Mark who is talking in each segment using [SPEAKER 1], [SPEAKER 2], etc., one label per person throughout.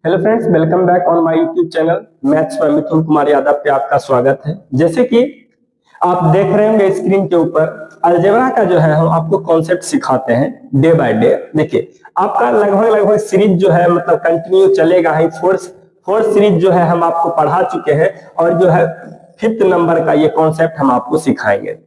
[SPEAKER 1] Hello friends, welcome back on my YouTube channel maths में मिथुन कुमार यादव पे आपका स्वागत है। जैसे कि आप देख रहे होंगे स्क्रीन के ऊपर अलजेब्रा का जो है हम आपको कॉन्सेप्ट सिखाते हैं डे बाय डे। देखिए आपका लगभग सीरीज जो है मतलब कंटिन्यू चलेगा ही। फोर्थ सीरीज जो है हम आपको पढ़ा चुके हैं और जो है 5th नंबर का ये कॉन्सेप्ट हम आपको सिखाएंगे।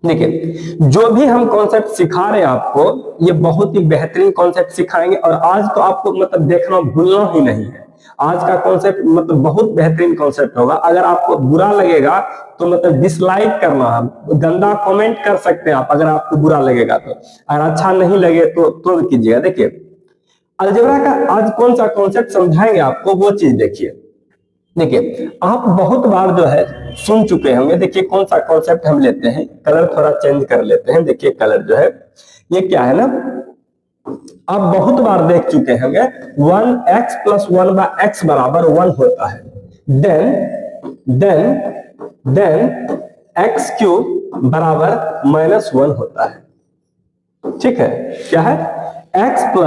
[SPEAKER 1] देखिए जो भी हम कॉन्सेप्ट सिखा रहे हैं आपको ये बहुत ही बेहतरीन कॉन्सेप्ट सिखाएंगे और आज तो आपको मतलब देखना भूलना ही नहीं है। आज का कॉन्सेप्ट मतलब बहुत बेहतरीन कॉन्सेप्ट होगा। अगर आपको बुरा लगेगा तो मतलब डिसलाइक करना, गंदा कमेंट कर सकते हैं आप अगर आपको बुरा लगेगा तो। अगर अच्छा नहीं लगे तो कीजिएगा। देखिए अलजेब्रा का आज कौन सा कॉन्सेप्ट समझाएंगे आपको वो चीज देखिए। देखिए आप बहुत बार जो है सुन चुके होंगे। देखिए कौन सा कॉन्सेप्ट हम लेते हैं, कलर थोड़ा चेंज कर लेते हैं। देखिए कलर जो है ये क्या है ना, आप बहुत बार देख चुके होंगे 1x + 1/x बराबर 1 होता है। देन x³ बराबर -1 होता है। ठीक है, क्या है, x +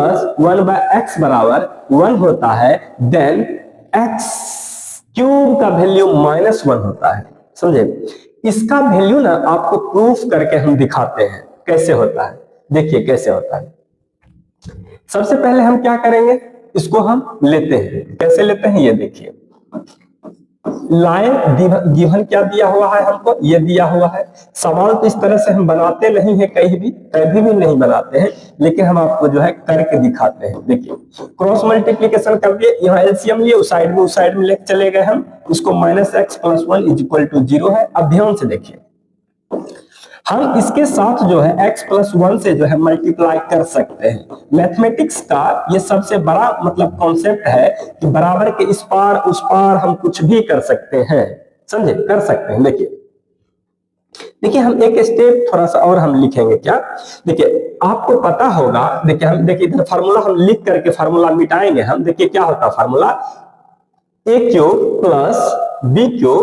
[SPEAKER 1] 1/x बराबर 1 होता है। देन x³ का वैल्यू -1 होता है। समझे, इसका वैल्यू ना आपको प्रूफ करके हम दिखाते हैं कैसे होता है। देखिए कैसे होता है। सबसे पहले हम क्या करेंगे, इसको हम लेते हैं। कैसे लेते हैं ये देखिए। लाइन गिवन क्या दिया हुआ है हमको, ये दिया हुआ है। सवाल तो इस तरह से हम बनाते नहीं है, कभी भी नहीं बनाते हैं, लेकिन हम आपको जो है करके दिखाते हैं। देखिए क्रॉस मल्टीप्लीकेशन कर दिए, यहाँ एलसीएम लिए, उस साइड में लेके चले गए हम। इसको -x + 1 = 0 है। अब ध्यान से देखिए, हम इसके साथ जो है x + 1 से जो है मल्टीप्लाई कर सकते हैं। मैथमेटिक्स का ये सबसे बड़ा मतलब कॉन्सेप्ट है कि बराबर के इस पार उस पार हम कुछ भी कर सकते हैं। समझे, कर सकते हैं। देखिए हम एक स्टेप थोड़ा सा और हम लिखेंगे क्या। देखिए आपको पता होगा, देखिए इधर फार्मूला हम लिख करके फार्मूला मिटाएंगे हम। देखिए क्या होता है फार्मूला, a³ + b³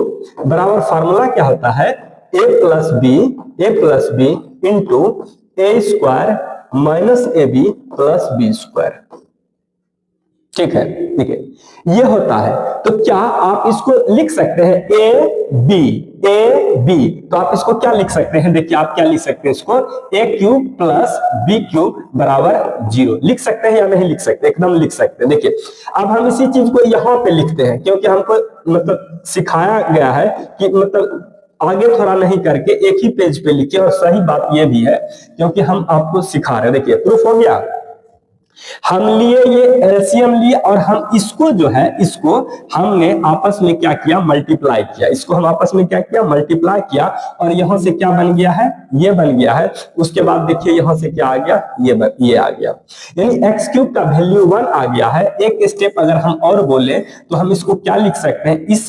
[SPEAKER 1] बराबर फार्मूला क्या होता है, a + b into a² - ab + b²। ठीक है, देखिए ये होता है। तो क्या आप इसको लिख सकते हैं a b, तो आप इसको क्या लिख सकते हैं, देखिए आप क्या लिख सकते हैं इसको, a³ + b³ बराबर 0 लिख सकते हैं या नहीं लिख सकते, एकदम लिख सकते हैं। देखिए अब हम इसी चीज को यहाँ पे लिखते हैं क्योंकि हमको मतलब सिखाया गया है कि मतलब आगे थोड़ा नहीं करके एक ही पेज पे लिखिए। और सही बात ये भी है क्योंकि हम आपको सिखा रहे हैं। देखिए प्रूफ हो गया, हम लिए ये एलसीएम लिए और हम इसको जो है इसको हमने आपस में क्या किया, मल्टीप्लाई किया। इसको हम आपस में क्या किया, मल्टीप्लाई किया और यहां से क्या बन गया है, ये बन गया है। उसके बाद देखिए यहां से क्या आ गया, ये आ गया, यानी x³ का वैल्यू 1 आ गया है। एक स्टेप अगर हम और बोले तो हम इसको क्या लिख सकते हैं, इस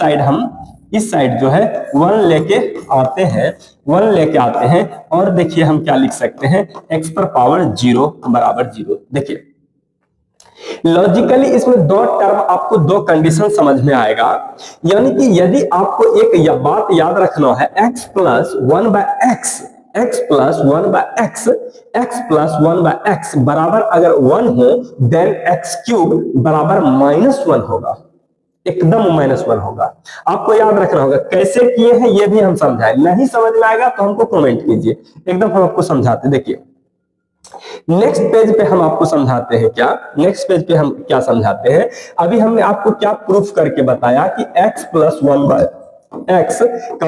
[SPEAKER 1] साइड जो है 1 लेके आते हैं और देखिए हम क्या लिख सकते हैं, x⁻0 बराबर 0। देखिए लॉजिकली इसमें दो टर्म आपको दो कंडीशन समझ में आएगा। यानी कि यदि आपको एक बात याद रखना है, x + 1/x बराबर अगर 1 हो देन x³ बराबर -1 होगा, एकदम -1 होगा। आपको याद रखना होगा। कैसे किए हैं ये भी हम समझाएं, नहीं समझ में आएगा तो हमको कमेंट कीजिए, एकदम हम आपको समझाते। देखिए नेक्स्ट पेज पे हम आपको समझाते हैं क्या, नेक्स्ट पेज पे हम क्या समझाते हैं। अभी हमने आपको क्या प्रूफ करके बताया कि x + 1/x का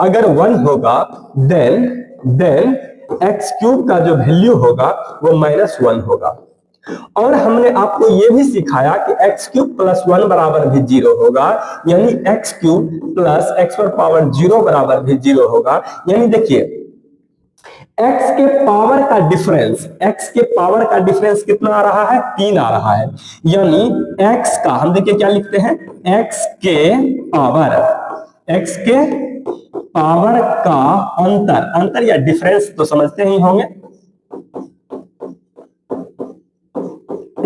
[SPEAKER 1] अगर 1 होगा देन x³ का जो वैल्यू होगा वो -1 होगा। और हमने आपको ये भी सिखाया कि x³ + 1 बराबर भी 0 होगा, यानी x³ + x⁻0 बराबर भी 0 होगा। यानी देखिए x के पावर का डिफरेंस कितना आ रहा है, 3 आ रहा है। यानी x का हम देखिए क्या लिखते हैं, x के पावर का अंतर या डिफरेंस तो समझते ही होंगे।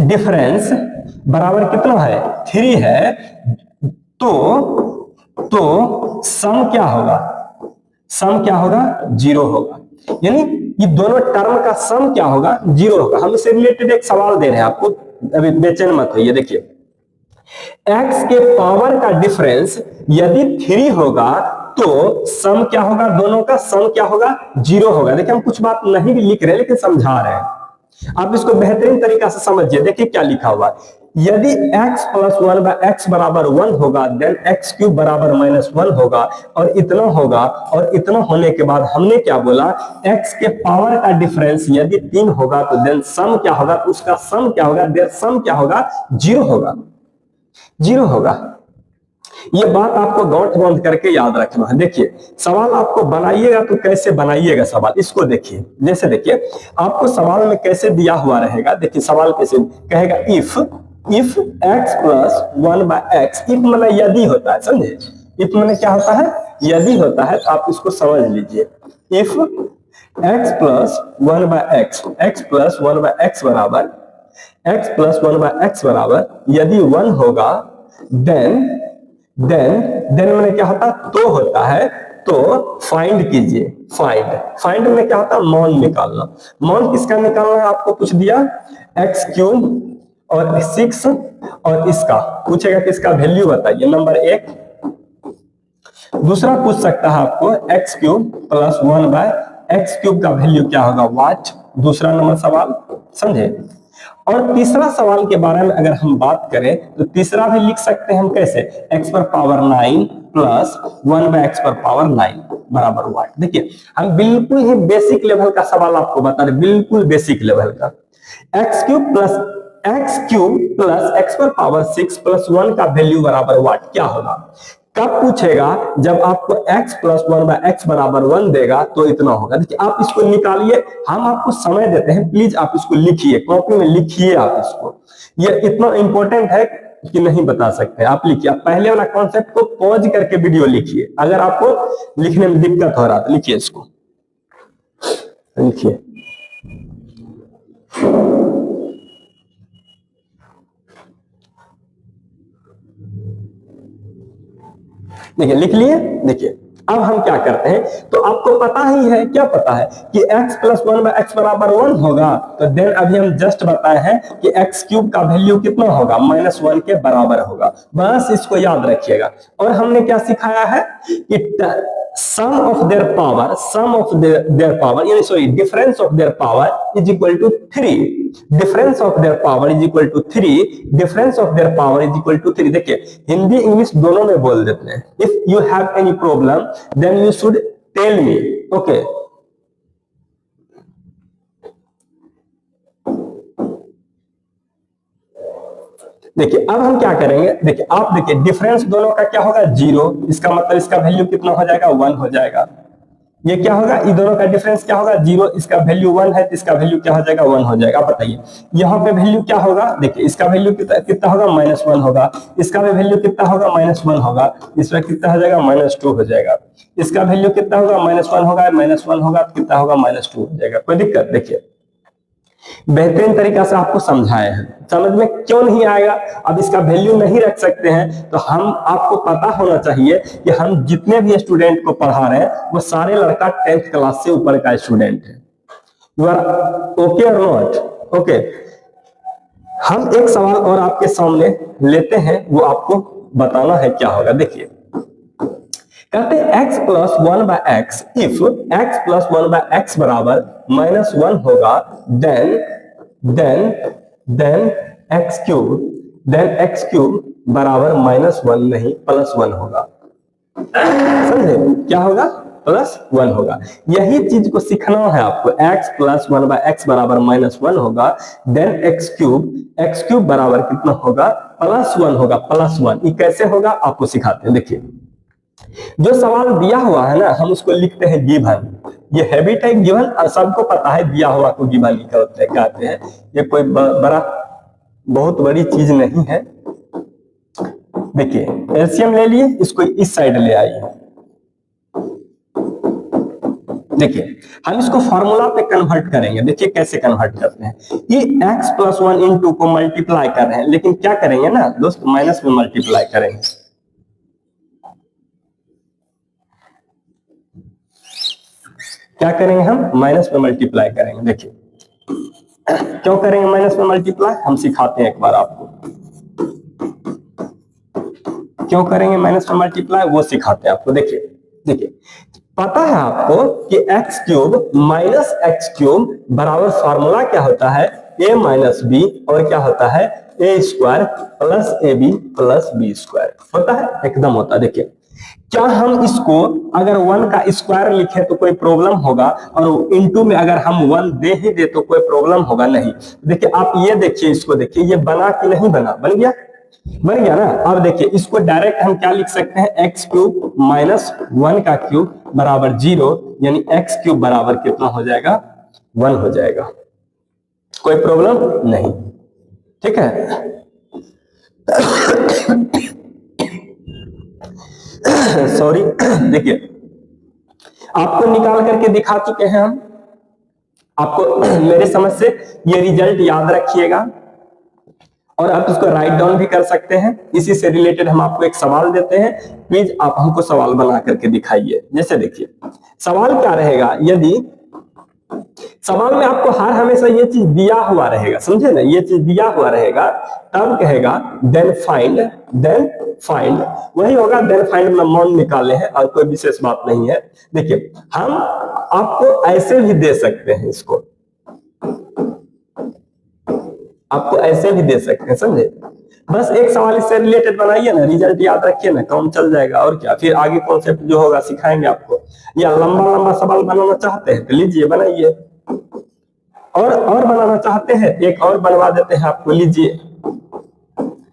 [SPEAKER 1] डिफरेंस बराबर कितना है, 3 है। तो सम क्या होगा, 0 होगा। यानी ये दोनों टर्म का सम क्या होगा, 0 होगा। हम इससे रिलेटेड एक सवाल दे रहे हैं आपको, अभी बेचैन मत होइए। देखिए x के पावर का डिफरेंस यदि 3 होगा तो सम क्या होगा, दोनों का सम क्या होगा, 0 होगा। देखिए हम कुछ बात नहीं भी लिख रहे लेकिन समझा रहे हैं, आप इसको बेहतरीन तरीका से समझिए। देखिए क्या लिखा हुआ है, यदि x प्लस 1 बाय x बराबर 1 होगा देन x क्यूब बराबर -1 होगा, और इतना होगा, और इतना होने के बाद हमने क्या बोला, x के पावर का डिफरेंस यदि 3 होगा तो देन सम क्या होगा, उसका सम क्या होगा, देन सम क्या होगा, 0 होगा, 0 होगा। ये बात आपको गांठ बांध करके याद रखना है। देखिए सवाल आपको बनाइएगा तो कैसे बनाइएगा सवाल, इसको देखिए। जैसे देखिए आपको सवाल में कैसे दिया हुआ रहेगा, देखिए सवाल कैसे कहेगा, if x plus 1 by x, if मतलब यदि होता है, समझे, इफ मतलब क्या होता है, यदि होता है, तो आप इसको समझ लीजिए। If x plus 1 by x plus 1 by x बराबर x प्लस 1 बाय x बराबर यदि 1 होगा देन मैंने क्या होता, तो होता है, तो फाइंड कीजिए। फाइंड में क्या होता है, मौन निकालना। मौन किसका निकालना है, आपको पूछ दिया x क्यूब और 6, और इसका पूछेगा कि इसका वैल्यू बताइए, नंबर 1। दूसरा पूछ सकता है आपको x cube plus 1 by x cube का वैल्यू क्या होगा, वाट, दूसरा नंबर सवाल, समझे। और तीसरा सवाल के बारे में अगर हम बात करें तो तीसरा भी लिख सकते हैं हम कैसे, x पर पावर 9 प्लस 1 बाय x पर पावर 9 बराबर वाट। देखिए हम बिल्कुल ही बेसिक लेवल का सवाल आपको बता रहे, बिल्कुल बेसिक लेवल का। x क्यूब प्लस x पर पावर 6 प्लस 1 का वैल्यू बराबर वाट क्या होगा, कब पूछेगा, जब आपको x प्लस 1 बाय x बराबर 1 देगा तो इतना होगा। देखिए आप इसको निकालिए, हम आपको समय देते हैं, प्लीज आप इसको लिखिए, कॉपी में लिखिए आप इसको, ये इतना इंपॉर्टेंट है कि नहीं बता सकते। आप लिखिए, आप पहले वाला कॉन्सेप्ट को पॉज करके वीडियो लिखिए, अगर आपको लिखने में दिक्कत हो रहा तो लिखिए, इसको लिखिए। देखिए लिख लिए। देखिए अब हम क्या करते हैं, तो आपको पता ही है, क्या पता है कि x प्लस 1 बाय x बराबर 1 होगा, तो देन अभी हम जस्ट बताए हैं कि x क्यूब का वैल्यू कितना होगा, -1 के बराबर होगा। बस इसको याद रखिएगा। और हमने क्या सिखाया है कि sum of their power यानी sorry difference of their power is equal to 3, difference of their power is equal to 3, difference of their power is equal to 3। देखिए हिंदी इंग्लिश दोनों में बोल देते हैं। If you have any problem then you should tell me, okay. देखिए अब हम क्या करेंगे, देखिए आप देखिए डिफरेंस दोनों का क्या होगा, 0, इसका मतलब इसका वैल्यू कितना हो जाएगा, 1 हो जाएगा। ये क्या होगा, इन दोनों का डिफरेंस क्या होगा, 0, इसका वैल्यू 1 है तो इसका वैल्यू क्या हो जाएगा, 1 हो जाएगा। बताइए यहाँ पे वैल्यू क्या होगा, देखिए इसका वैल्यू कितना होगा, -1 होगा, इसका भी वैल्यू कितना होगा, -1 होगा, इसमें कितना हो जाएगा, -2 हो जाएगा, इसका वैल्यू कितना होगा, -1 होगा, -1 होगा तो कितना होगा, -2 हो जाएगा। कोई दिक्कत, देखिए बेहतरीन तरीका से आपको समझाए हैं, समझ में क्यों नहीं आएगा, अब इसका वैल्यू नहीं रख सकते हैं तो हम, आपको पता होना चाहिए कि हम जितने भी स्टूडेंट को पढ़ा रहे हैं वो सारे लड़का 10th क्लास से ऊपर का स्टूडेंट है। यू आर ओके और नॉट ओके। हम एक सवाल और आपके सामने लेते हैं, वो आपको बताना है क्या होगा। देखिए कहते हैं x plus 1 by x, if x plus 1 by x बराबर -1 होगा देन x क्यूब बराबर -1 नहीं +1 होगा। समझे क्या होगा, +1 होगा। यही चीज को सीखना है आपको। x प्लस 1 बाय x बराबर -1 होगा, देन x क्यूब बराबर कितना होगा, +1 होगा, +1। ये कैसे होगा आपको सिखाते हैं। देखिए जो सवाल दिया हुआ है ना, हम उसको लिखते हैं गिवन। ये हैबिट है गिवन, और सबको पता है दिया हुआ को गिवन कहते हैं। ये कोई बहुत बड़ी चीज नहीं है। देखिए एलसीएम ले लिए, इसको इस साइड ले आइए। देखिए हम इसको फॉर्मूला पे कन्वर्ट करेंगे। देखिए कैसे कन्वर्ट करते हैं, ये x प्लस 1 इन 2 को मल्टीप्लाई कर रहे हैं, लेकिन क्या करेंगे ना दोस्त, माइनस में मल्टीप्लाई करेंगे। क्या करेंगे हम, माइनस में मल्टीप्लाई करेंगे। देखिए क्यों करेंगे माइनस में मल्टीप्लाई, हम सिखाते हैं एक बार आपको। क्यों करेंगे माइनस में मल्टीप्लाई, वो सिखाते हैं आपको। देखिए देखिए, पता है आपको कि x cube minus x cube बराबर फॉर्मूला क्या होता है, ए माइनस बी, और क्या होता है, A square plus A B plus B square होता है, एकदम होता है। देखिए, क्या हम इसको अगर 1 का स्क्वायर लिखे तो कोई प्रॉब्लम होगा, और इनटू में अगर हम 1 दे ही दे तो कोई प्रॉब्लम होगा नहीं। देखिए आप ये देखिए, इसको देखिए, ये बना कि नहीं बना, बन गया, बन गया ना। अब देखिए इसको डायरेक्ट हम क्या लिख सकते हैं, एक्स क्यूब माइनस 1 का क्यूब बराबर 0, यानी एक्स क्यूब बराबर कितना हो जाएगा, 1 हो जाएगा, कोई प्रॉब्लम नहीं, ठीक है। सॉरी, देखिए आपको निकाल करके दिखा चुके हैं हम, आपको मेरे समझ से ये रिजल्ट याद रखिएगा, और आप इसको राइट डाउन भी कर सकते हैं। इसी से रिलेटेड हम आपको एक सवाल देते हैं, प्लीज आप हमको सवाल बना करके दिखाइए। जैसे देखिए सवाल क्या रहेगा, यदि सवाल में आपको हर हमेशा ये चीज दिया हुआ रहेगा, समझे ना, ये चीज दिया हुआ रहेगा, तब कहेगा देन फाइंड वही होगा, देन फाइंड में मान निकाले हैं, और कोई विशेष बात नहीं है। देखिए हम आपको ऐसे भी दे सकते हैं, इसको आपको ऐसे भी दे सकते हैं, समझे। बस एक सवाल इससे रिलेटेड बनाइए ना, रिजल्ट याद रखिए ना, काम चल जाएगा। और क्या, फिर आगे कॉन्सेप्ट जो होगा सिखाएंगे आपको। या लंबा लंबा सवाल बनाना चाहते हैं तो लीजिए बनाइए, और बनाना चाहते हैं एक और बनवा देते हैं आपको, लीजिए।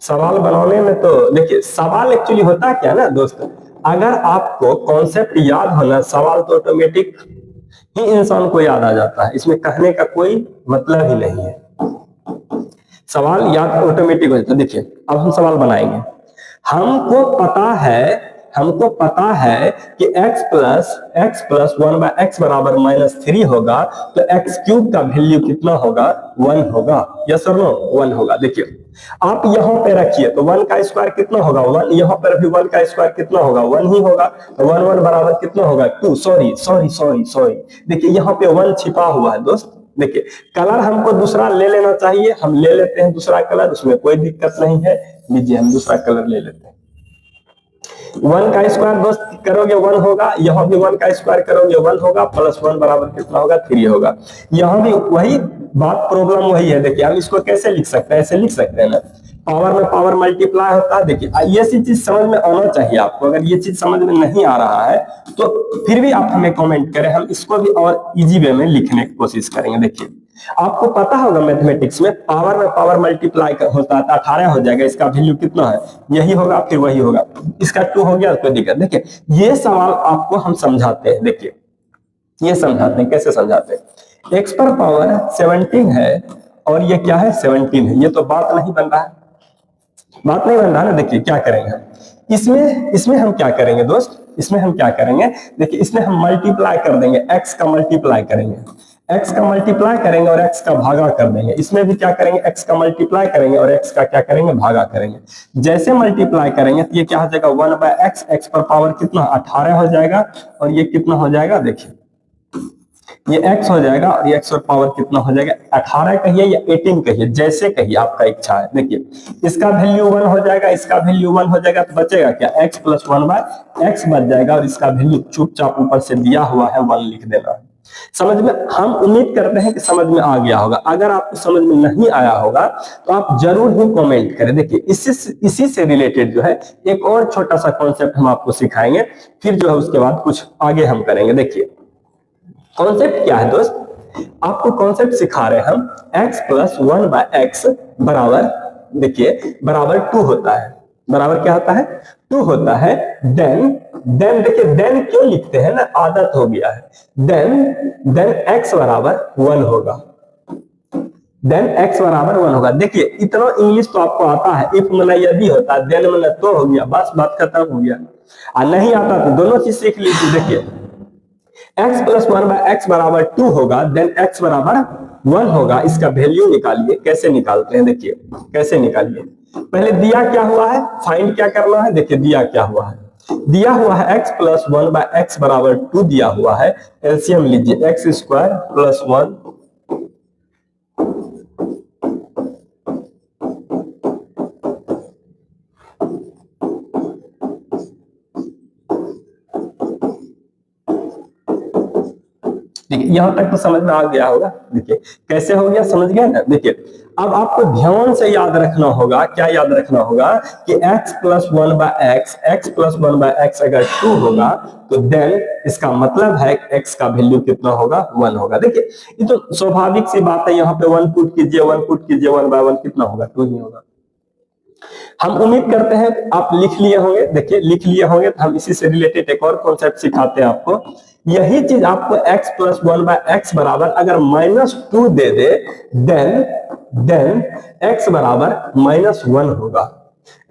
[SPEAKER 1] सवाल बनाने में तो देखिए, सवाल एक्चुअली होता क्या ना दोस्त, अगर आपको कॉन्सेप्ट याद होना, सवाल तो ऑटोमेटिक ही इंसान को याद आ जाता है, इसमें कहने का कोई मतलब ही नहीं है, सवाल याद ऑटोमेटिक हो जाता है। देखिए अब हम सवाल बनाएंगे, हमको पता है कि x प्लस 1/x बराबर -3 होगा, तो x क्यूब का वैल्यू कितना होगा, 1 होगा, यस और नो, 1 होगा। देखिए आप यहां पे रखिए तो 1 का स्क्वायर कितना होगा, 1, यहां पर भी 1 का स्क्वायर कितना होगा, 1 ही होगा, तो 1 बराबर कितना होगा, 2। सॉरी, देखिए यहाँ पे 1 छिपा हुआ है दोस्त। देखिए कलर हमको दूसरा ले लेना चाहिए, हम ले लेते हैं दूसरा कलर, उसमें कोई दिक्कत नहीं है, लीजिए हम दूसरा कलर ले लेते हैं। 1 का स्क्वायर दोस्त करोगे 1 होगा, यहाँ भी 1 का स्क्वायर करोगे 1 होगा, प्लस 1 बराबर कितना होगा, 3 होगा। यहाँ भी वही बात, प्रॉब्लम वही है। देखिए हम इसको कैसे लिख सकते हैं, ऐसे लिख सकते हैं ना, पावर में पावर मल्टीप्लाई होता है। देखिए ये चीज समझ में आना चाहिए आपको, अगर ये चीज समझ में नहीं आ रहा है तो फिर भी आप हमें कमेंट करें, हम इसको भी और इजी वे में लिखने की कोशिश करेंगे। देखिए आपको पता होगा मैथमेटिक्स में पावर मल्टीप्लाई होता है, 18 हो जाएगा, इसका वैल्यू कितना है, यही होगा, फिर वही होगा, इसका 2 हो गया, कोई दिक्कत। देखिए ये सवाल आपको हम समझाते हैं, देखिए ये समझाते हैं, कैसे समझाते हैं, x पर पावर 17 है और ये क्या है, 17 है, ये तो बात नहीं बन रहा है, बात नहीं बन रहा ना। देखिए क्या करेंगे हम, इसमें हम क्या करेंगे दोस्त, इसमें हम क्या करेंगे, देखिए इसमें हम मल्टीप्लाई कर देंगे, x का मल्टीप्लाई करेंगे, x का मल्टीप्लाई करेंगे और x का भागा कर देंगे। इसमें भी क्या करेंगे, x का मल्टीप्लाई करेंगे और x का क्या करेंगे, भागा करेंगे। जैसे मल्टीप्लाई करेंगे तो ये क्या हो जाएगा, 1/x, x पर पावर कितना 18 हो जाएगा, और ये कितना हो जाएगा, देखिए ये x हो जाएगा, और ये x पर पावर कितना हो जाएगा, 18 कहिए या 18 कहिए, जैसे कहिए, आपका इच्छा है। देखिए इसका वैल्यू 1 हो जाएगा, इसका वैल्यू 1 हो जाएगा, तो बचेगा क्या, x प्लस 1/x बच जाएगा, और इसका वैल्यू चुपचाप ऊपर से दिया हुआ है 1 लिख देना है। समझ में, हम उम्मीद करते हैं कि समझ में आ गया होगा। अगर आपको समझ में नहीं आया होगा तो आप जरूर ही कमेंट करें। देखिए इसी से रिलेटेड जो है एक और छोटा सा कॉन्सेप्ट हम आपको सिखाएंगे, फिर जो है उसके बाद कुछ आगे हम करेंगे। देखिए कॉन्सेप्ट क्या है दोस्त, आपको कॉन्सेप्ट सिखा रहे हैं हम, x प्लस 1/x बराबर, देखिए बराबर 2 होता है, बराबर क्या होता है, 2 होता है। देन देखिए देन क्यों लिखते हैं ना, आदत हो गया है, देन x बराबर 1 होगा, देन x बराबर 1 होगा। देखिए इतना इंग्लिश तो आपको आता है, इफ मना यदि होता है, देन मना तो हो गया, बस बात खत्म हो गया। और नहीं आता तो दोनों चीज सीख लीजिए। देखिए x प्लस 1/x बराबर 2 होगा, देन x बराबर 1 होगा, इसका वैल्यू निकालिए। कैसे निकालते हैं, देखिए कैसे निकालिए, पहले दिया क्या हुआ है, फाइंड क्या करना है। देखिए दिया क्या हुआ है, दिया हुआ है x प्लस 1/x बराबर 2 दिया हुआ है, एलसीएम लीजिए, x स्क्वायर प्लस 1 + देखिए यहां तक तो समझ में आ गया होगा। देखिए कैसे हो गया, समझ गया ना। देखिए अब आपको ध्यान से याद रखना होगा, क्या याद रखना होगा कि x plus one by x अगर 2 होगा तो देन इसका मतलब है x का वैल्यू कितना होगा, 1 होगा। देखिए ये तो स्वाभाविक सी बात है, यहाँ पे 1 पुट कीजिए 1 बाय 1 कितना होगा, 2 ही होगा। हम उम्मीद करते हैं आप लिख लिए होंगे। देखिए लिख लिए होंगे तो हम इसी से रिलेटेड एक और कॉन्सेप्ट सिखाते हैं आपको। यही चीज आपको x plus one by x बराबर अगर -2 दे दे देन x बराबर -1 होगा।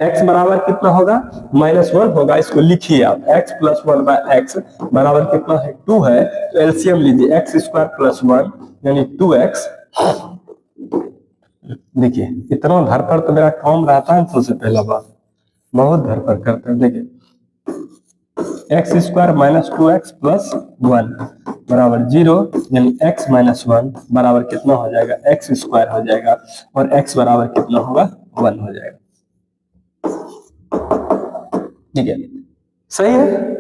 [SPEAKER 1] x बराबर कितना होगा, -1 होगा। इसको लिखिए आप, x plus one by x बराबर कितना है, 2 है। तो एलसीएम लीजिए, x स्क्वायर प्लस 1 यानी 2x। देखिए इतना धरपड़ तो मेरा काम रहता है, सबसे पहला बात बहुत धरपड़ करते हैं। देखिए x square minus 2x plus 1 बराबर 0 यानी x माइनस 1 बराबर कितना हो जाएगा, एक्स स्क्वायर हो जाएगा और x बराबर कितना होगा, 1 हो जाएगा। ठीक है, सही है।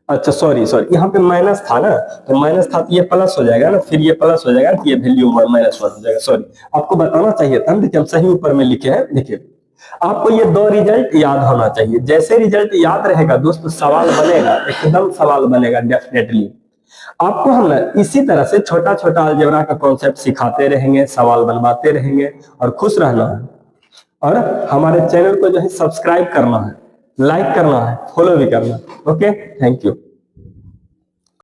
[SPEAKER 1] अच्छा सॉरी यहाँ पे माइनस था ना, तो माइनस था तो ये प्लस हो जाएगा ना, फिर ये प्लस हो जाएगा, ये वैल्यू -1 हो जाएगा। सॉरी आपको बताना चाहिए था। देखिए हम सही ऊपर में लिखे हैं। देखिए आपको ये 2 रिजल्ट याद होना चाहिए। जैसे रिजल्ट याद रहेगा दोस्तों, सवाल बनेगा, एकदम सवाल बनेगा डेफिनेटली। आपको हम इसी तरह से छोटा छोटा अलजेब्रा का कॉन्सेप्ट सिखाते रहेंगे, सवाल बनवाते रहेंगे और खुश रहना है। और हमारे चैनल को जो है सब्सक्राइब करना है, लाइक करना है, फॉलो भी करना है। Okay, thank you.